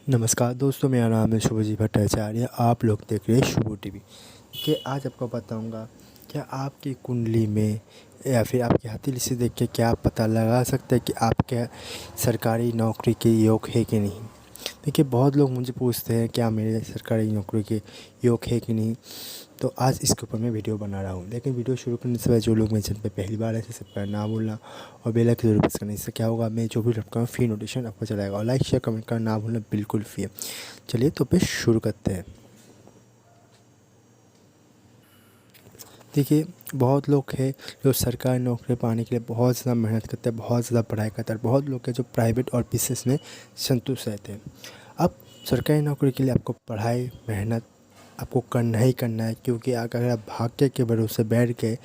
नमस्कार दोस्तों, मेरा नाम है शुभजीत भट्टाचार्य। आप लोग देख रहे हैं शुभ टीवी। कि आज आपको बताऊंगा क्या आपकी कुंडली में या फिर आपकी हथेली से देख के क्या आप पता लगा सकते हैं कि आपके सरकारी नौकरी के योग है कि नहीं। देखिए, बहुत लोग मुझे पूछते हैं क्या मेरे सरकारी नौकरी के योग है कि नहीं। तो आज इसके ऊपर मैं वीडियो बना रहा हूँ। लेकिन वीडियो शुरू करने से पहले जो लोग मेरे चैनल पे पहली बार है सब्सक्राइब ना भूलना और बेल आइकन जरूर प्रेस करना। इससे क्या होगा, मैं जो भी रखता हूँ फ्री नोटिफिकेशन आपको चलाएगा। और लाइक शेयर कमेंट करना ना भूलना, बिल्कुल फ्री है। चलिए तो फिर शुरू करते हैं। देखिए, बहुत लोग हैं जो सरकारी नौकरी पाने के लिए बहुत ज़्यादा मेहनत करते हैं, बहुत ज़्यादा पढ़ाई करते हैं। बहुत लोग हैं जो प्राइवेट और बिजनेस में संतुष्ट रहते हैं। अब सरकारी नौकरी के लिए आपको पढ़ाई मेहनत आपको करना ही करना है, क्योंकि अगर आप भाग्य के भरोसे बैठ गए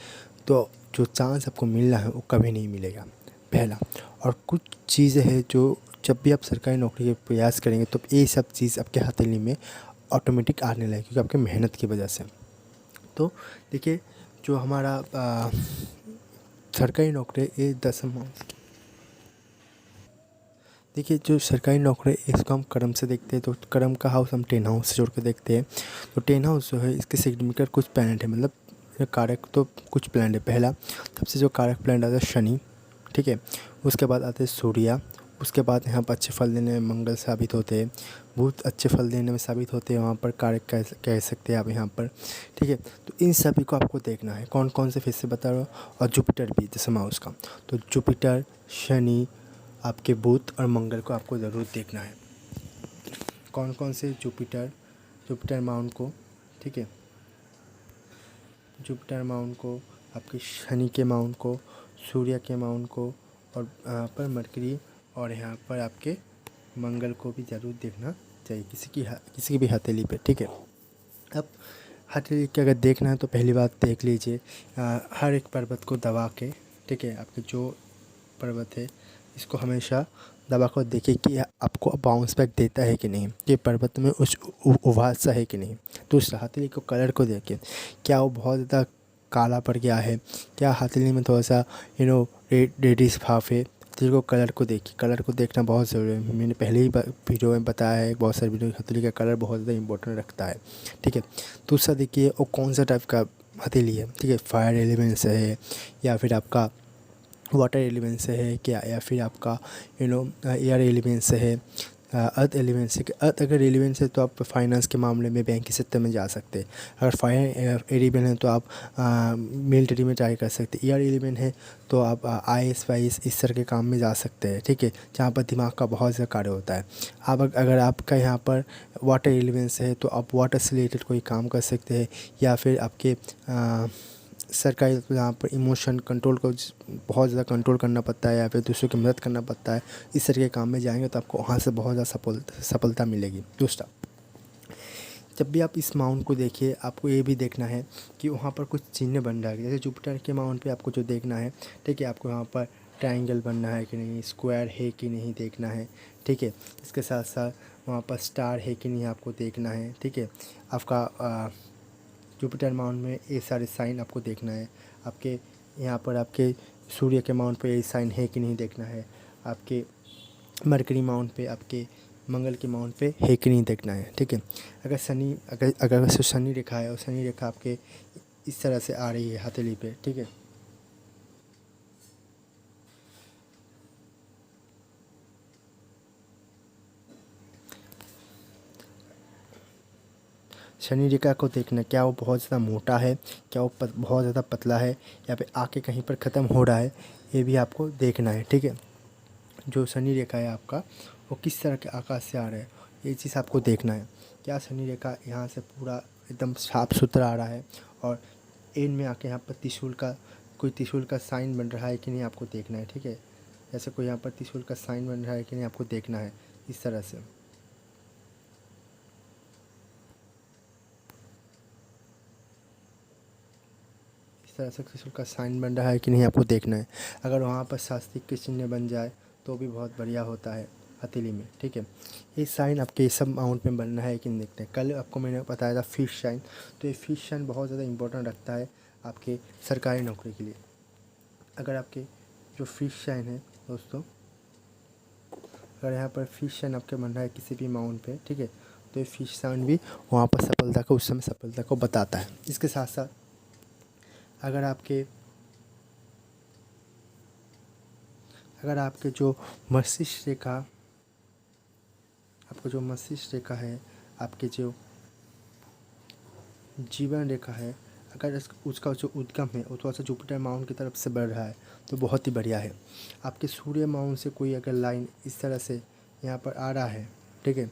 तो जो चांस आपको मिलना है वो कभी नहीं मिलेगा, पहला। और कुछ चीज़ें हैं जो जब भी आप सरकारी नौकरी के प्रयास करेंगे तो ये सब चीज़ आपके हथेली में ऑटोमेटिक आने लगेगी, क्योंकि आपके मेहनत की वजह से। तो देखिए, जो हमारा सरकारी नौकरी ये देखिए, जो सरकारी नौकरी है इसको हम कर्म से देखते हैं। तो कर्म का हाउस हम 10 हाउस से जोड़ के देखते हैं। तो 10 हाउस जो है इसके सिग्निफिकेंट कुछ प्लैनेट है, मतलब कारक तो कुछ प्लैनेट है। पहला सबसे जो कारक प्लैनेट आता है शनि, ठीक है। उसके बाद आते हैं सूर्य। उसके बाद यहाँ पर अच्छे फल देने में मंगल साबित होते हैं। बुध अच्छे फल देने में साबित होते हैं, वहाँ पर कारक कह सकते हैं आप यहाँ पर, ठीक है। तो इन सभी को आपको देखना है कौन कौन से फिर से बता रहा हूँ। और जुपिटर भी दसवां हाउस का। तो जुपिटर, शनि, आपके बुध और मंगल को आपको ज़रूर देखना है। कौन कौन से जुपिटर, जुपिटर माउंट को, ठीक है, जुपिटर माउंट को, आपके शनि के माउंट को, सूर्य के माउंट को, और यहाँ पर मरकरी और यहाँ पर आपके मंगल को भी ज़रूर देखना चाहिए किसी की भी हथेली पे, ठीक है। अब हथेली के अगर देखना है तो पहली बात देख लीजिए हर एक पर्वत को दबा के, ठीक है। आपके जो पर्वत है इसको हमेशा दबा कर देखिए कि आपको बाउंस बैक देता है कि नहीं, ये पर्वत में उस उभार सा है कि नहीं। तो उस हथेली को कलर को देखिए, क्या वो बहुत ज़्यादा काला पड़ गया है, क्या हथेली में थोड़ा सा रेडिश भाव है। तो इसको कलर को देखिए, कलर को देखना बहुत ज़रूरी है। मैंने पहले ही वीडियो में बताया है, बहुत सारी वीडियो हथेली का कलर बहुत ज़्यादा इंपॉर्टेंट रखता है, ठीक है। दूसरा देखिए वो कौन सा टाइप का हथेली है, ठीक है। फायर एलिमेंट से है या फिर आपका वाटर एलिमेंट से है क्या, या फिर आपका एयर एलिमेंट से है, अर्थ एलिमेंट से। अर्थ अगर एलिमेंट है तो आप फाइनेंस के मामले में बैंक के सेक्टर में जा सकते हैं। अगर फायर एलिमेंट है तो आप मिलिट्री में ट्राई कर सकते हैं। एयर एलिमेंट है तो आप IAS वाइस इस तरह के काम में जा सकते हैं, ठीक है, जहाँ पर दिमाग का बहुत ज़्यादा कार्य होता है। आप अगर आपका यहाँ पर वाटर एलिमेंट्स है तो आप वाटर से रिलेटेड कोई काम कर सकते हैं। या फिर आपके सरकारी जहाँ पर इमोशन कंट्रोल को बहुत ज़्यादा कंट्रोल करना पड़ता है या फिर दूसरों की मदद करना पड़ता है, इस तरह के काम में जाएंगे तो आपको वहाँ से बहुत ज़्यादा सफलता मिलेगी। दूसरा, जब भी आप इस माउंट को देखिए आपको ये भी देखना है कि वहाँ पर कुछ चिन्ह बन रहा है। जैसे जुपिटर के माउंट पे आपको जो देखना है, ठीक है, आपको यहाँ पर ट्रायंगल बनना है कि नहीं, स्क्वायर है कि नहीं देखना है, ठीक है। इसके साथ साथ वहाँ पर स्टार है कि नहीं आपको देखना है, ठीक है। आपका जुपिटर माउंट में ये सारे साइन आपको देखना है। आपके यहाँ पर आपके सूर्य के माउंट पे ये साइन है कि नहीं देखना है। आपके मरकरी माउंट पे, आपके मंगल के माउंट पे है कि नहीं देखना है, ठीक है। अगर शनि अगर शनि रेखा है और शनि रेखा आपके इस तरह से आ रही है हथेली पे, ठीक है, शनि रेखा को देखना क्या वो बहुत ज़्यादा मोटा है, क्या वो बहुत ज़्यादा पतला है, या फिर आके कहीं पर ख़त्म हो रहा है, ये भी आपको देखना है, ठीक है। जो शनि रेखा है आपका वो किस तरह के आकार से आ रहा है, ये चीज़ आपको देखना है। क्या शनि रेखा यहाँ से पूरा एकदम साफ सुथरा आ रहा है और एंड में आके यहाँ पर त्रिशूल का साइन बन रहा है कि नहीं आपको देखना है, ठीक है। जैसे कोई यहाँ पर त्रिशूल का साइन बन रहा है कि नहीं आपको देखना है, इस तरह से। इस तरह से त्रिशूल का साइन बन रहा है कि नहीं आपको देखना है। अगर वहाँ पर शास्त्रिक के चिन्ह बन जाए तो भी बहुत बढ़िया होता है हथेली में, ठीक है। ये साइन आपके सब माउंट में बनना है कि नहीं देखते हैं। कल आपको मैंने बताया था फिश साइन, तो ये फिश साइन बहुत ज़्यादा इंपॉर्टेंट रखता है आपके सरकारी नौकरी के लिए। अगर आपके जो फिश साइन है दोस्तों, अगर यहाँ पर फिश साइन आपके बन रहा है किसी भी माउंट पे, ठीक है, तो ये फिश साइन भी वहाँ पर सफलता को, उस समय सफलता को बताता है। इसके साथ साथ अगर आपके जो मस्तिष्क रेखा, आपका जो मस्तिष्क रेखा है, आपके जो जीवन रेखा है, अगर उसका जो उद्गम है वो थोड़ा सा जुपिटर माउंट की तरफ से बढ़ रहा है तो बहुत ही बढ़िया है। आपके सूर्य माउंट से कोई अगर लाइन इस तरह से यहाँ पर आ रहा है, ठीक है,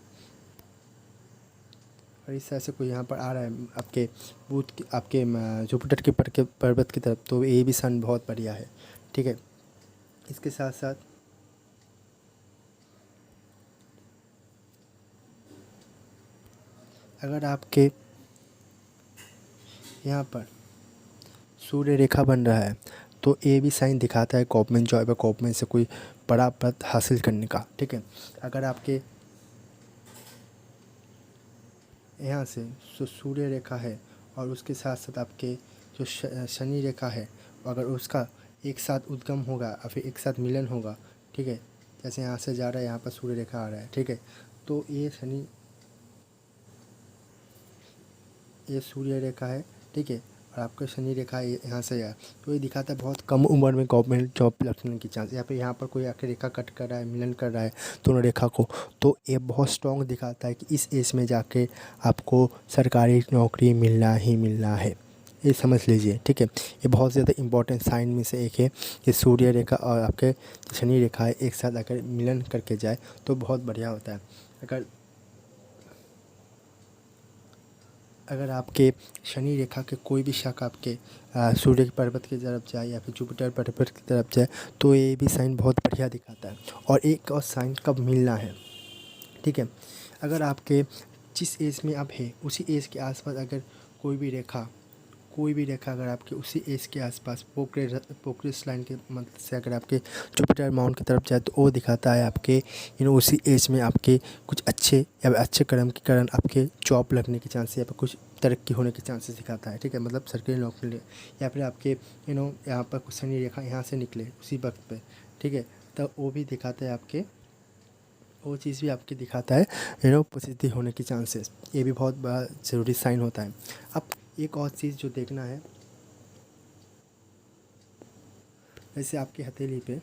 और इस तरह से कोई यहाँ पर आ रहा है आपके बुध की, आपके जुपिटर के पर्वत की तरफ, तो ये भी सन बहुत बढ़िया है, ठीक है। इसके साथ साथ अगर आपके यहाँ पर सूर्य रेखा बन रहा है तो ये भी साइन दिखाता है गवर्नमेंट जॉब या गवर्नमेंट से कोई बड़ा पद हासिल करने का, ठीक है। अगर आपके यहाँ से जो सूर्य रेखा है और उसके साथ साथ आपके जो शनि रेखा है, अगर उसका एक साथ उद्गम होगा या फिर एक साथ मिलन होगा, ठीक है, जैसे यहाँ से जा रहा है, यहाँ पर सूर्य रेखा आ रहा है, ठीक है, तो ये सूर्य रेखा है, ठीक है, और आपका शनि रेखा यहाँ से है, तो ये दिखाता है बहुत कम उम्र में गवर्नमेंट जॉब लगने की चांस। या फिर यहाँ पर कोई आके रेखा कट कर रहा है, मिलन कर रहा है दोनों रेखा को, तो ये बहुत स्ट्रॉन्ग दिखाता है कि इस एज में जाके आपको सरकारी नौकरी मिलना ही मिलना है, ये समझ लीजिए, ठीक है। ये बहुत ज़्यादा इंपॉर्टेंट साइन में से एक है कि सूर्य रेखा और आपके शनि रेखा है एक साथ अगर मिलन करके जाए तो बहुत बढ़िया होता है। अगर आपके शनि रेखा के कोई भी शाखा आपके सूर्य के पर्वत की तरफ जाए या फिर जुपिटर पर्वत की तरफ जाए तो ये भी साइन बहुत बढ़िया दिखाता है। और एक और साइन कब मिलना है, ठीक है, अगर आपके जिस एज में आप है उसी एज के आसपास अगर कोई भी रेखा अगर आपके उसी एज के आसपास प्रोग्रेस लाइन के मदद से अगर आपके जुपिटर माउंट की तरफ जाए तो वो दिखाता है आपके उसी एज में आपके कुछ अच्छे या अच्छे कर्म के कारण आपके जॉब लगने के चांसेस या फिर कुछ तरक्की होने के चांसेस दिखाता है, ठीक है, मतलब सरकारी नौकरी या फिर आपके यहाँ पर कुछ शनि रेखा यहाँ से निकले उसी वक्त पे, ठीक है, तो वो भी दिखाता है आपके, वो चीज़ भी आपके दिखाता है प्रसिद्धि होने की चांसेस। ये भी बहुत बड़ा ज़रूरी साइन होता है। अब एक और चीज़ जो देखना है, जैसे आपकी हथेली पे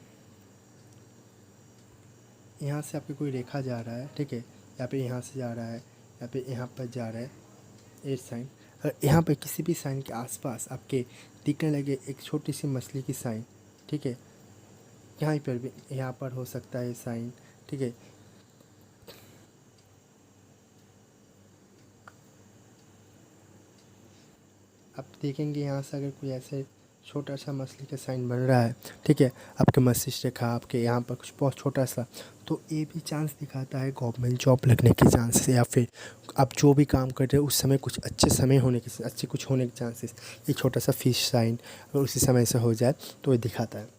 यहाँ से आपके कोई रेखा जा रहा है, ठीक है, या फिर यहाँ से जा रहा है या फिर यहाँ पर जा रहा है एट साइन, अगर यहाँ पर किसी भी साइन के आसपास आपके दिखने लगे एक छोटी सी मछली की साइन, ठीक है, यहाँ पर भी यहाँ पर हो सकता है साइन, ठीक है, आप देखेंगे यहाँ से अगर कोई ऐसे छोटा सा मछली का साइन बन रहा है, ठीक है, आपके मस्तिष्क रेखा आपके यहाँ पर कुछ बहुत छोटा सा, तो ये भी चांस दिखाता है गवर्नमेंट जॉब लगने के चांसेस या फिर आप जो भी काम कर रहे हो उस समय कुछ अच्छे समय होने के अच्छे कुछ होने के चांसेस, ये छोटा सा फिश साइन अगर उसी समय से हो जाए तो ये दिखाता है।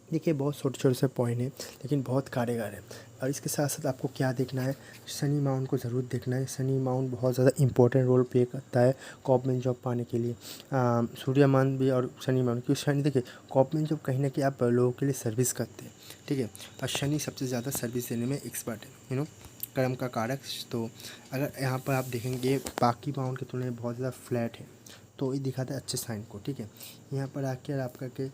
देखिए बहुत छोटे छोटे से पॉइंट हैं लेकिन बहुत कारगर है। और इसके साथ साथ आपको क्या देखना है, शनि माउंट को ज़रूर देखना है। शनि माउंट बहुत ज़्यादा इंपॉर्टेंट रोल प्ले करता है गवर्नमेंट जॉब पाने के लिए। सूर्य माउंट भी और शनि माउंट, क्योंकि शनि देखिए गवर्नमेंट जॉब कहीं ना कहीं आप लोगों के लिए सर्विस करते हैं, ठीक है, और शनि सबसे ज़्यादा सर्विस देने में एक्सपर्ट है, कर्म का कारक। तो अगर यहाँ पर आप देखेंगे बाकी माउंट की तुलना में बहुत ज़्यादा फ्लैट है तो ये दिखाता है अच्छे साइन को, ठीक है। यहाँ पर आके आपका के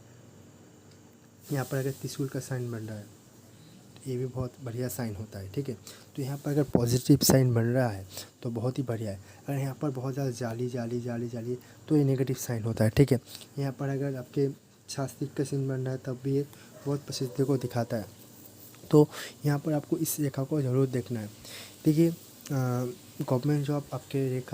यहाँ पर अगर त्रिशूल का साइन बन रहा है तो ये भी बहुत बढ़िया साइन होता है, ठीक है। तो यहाँ पर अगर पॉजिटिव साइन बन रहा है तो बहुत ही बढ़िया है। अगर यहाँ पर बहुत ज़्यादा जाली जाली जाली जाली तो ये नेगेटिव साइन होता है, ठीक है। यहाँ पर अगर आपके शास्त्रिक का साइन बन रहा है तब भी ये बहुत प्रसिद्धि को दिखाता है। तो यहाँ पर आपको इस रेखा को ज़रूर देखना है। देखिए गवर्नमेंट जॉब आपके रेखा